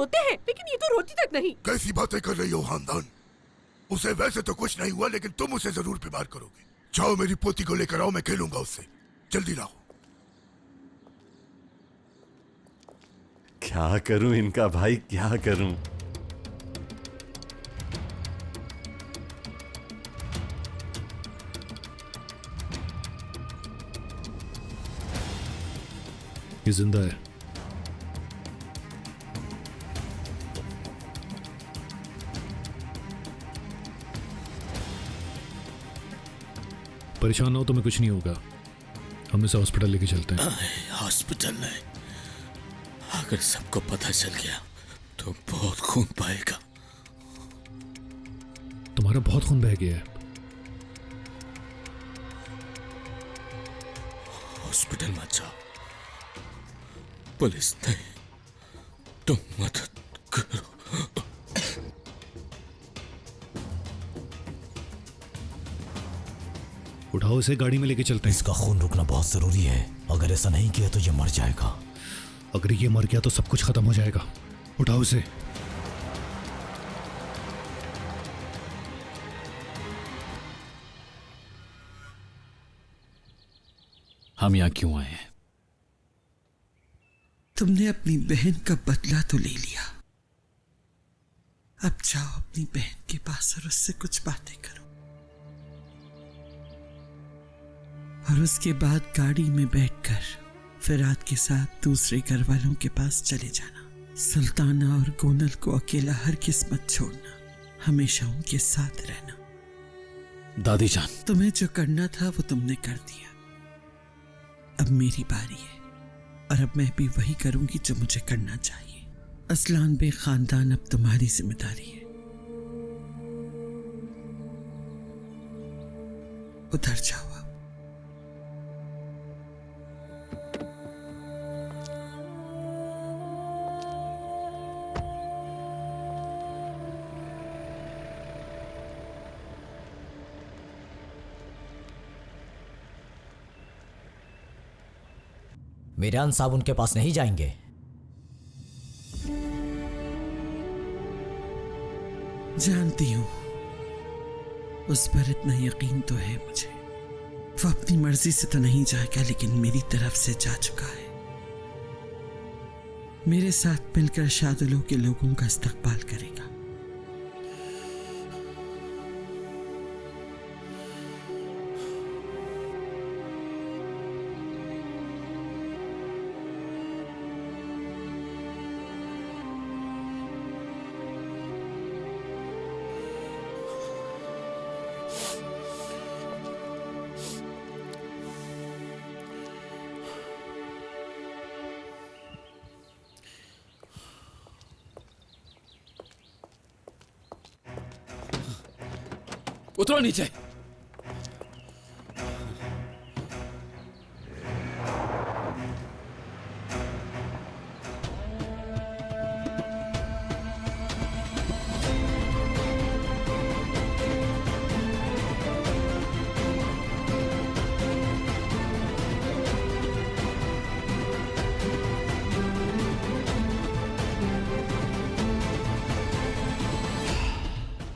रोते हैं, लेकिन ये तो रोती तक नहीं। कैसी बातें कर रही हो खानदान? उसे वैसे तो कुछ नहीं हुआ, लेकिन तुम उसे जरूर बीमार करोगे। जाओ मेरी पोती को लेकर आओ, मैं खेलूंगा उससे। जल्दी लाओ। क्या करूं इनका भाई, क्या करूं? ये जिंदा है। परेशान हो तो मैं कुछ नहीं होगा, हम इसे हॉस्पिटल लेके चलते हैं। हॉस्पिटल नहीं, अगर सबको पता चल गया तो बहुत खून पाएगा। तुम्हारा बहुत खून बह गया है। हॉस्पिटल मत जाओ, पुलिस नहीं, तुम मदद करो। उठाओ इसे, गाड़ी में लेके चलते हैं। इसका खून रुकना बहुत जरूरी है, अगर ऐसा नहीं किया तो ये मर जाएगा। अगर ये मर गया तो सब कुछ खत्म हो जाएगा। उठाओ इसे। हम यहाँ क्यों आए हैं? तुमने अपनी बहन का बदला तो ले लिया, अब जाओ अपनी बहन के पास और उससे कुछ बातें करो, और उसके बाद गाड़ी में बैठकर फिराद के साथ दूसरे घर वालों के पास चले जाना। सुल्ताना और गोनल को अकेला हरगिज़ मत छोड़ना, हमेशा उनके साथ रहना। दादी जान, तुम्हें जो करना था वो तुमने कर दिया, अब मेरी बारी है, और अब मैं भी वही करूंगी जो मुझे करना चाहिए। असलान बे खानदान अब तुम्हारी जिम्मेदारी है। उधर जाओ। मीरान साहब उनके पास नहीं जाएंगे। जानती हूं, उस पर इतना यकीन तो है मुझे। वो अपनी मर्जी से तो नहीं जाएगा, लेकिन मेरी तरफ से जा चुका है। मेरे साथ मिलकर शादुलो के लोगों का इस्तकबाल करेगा। उतरो नीचे।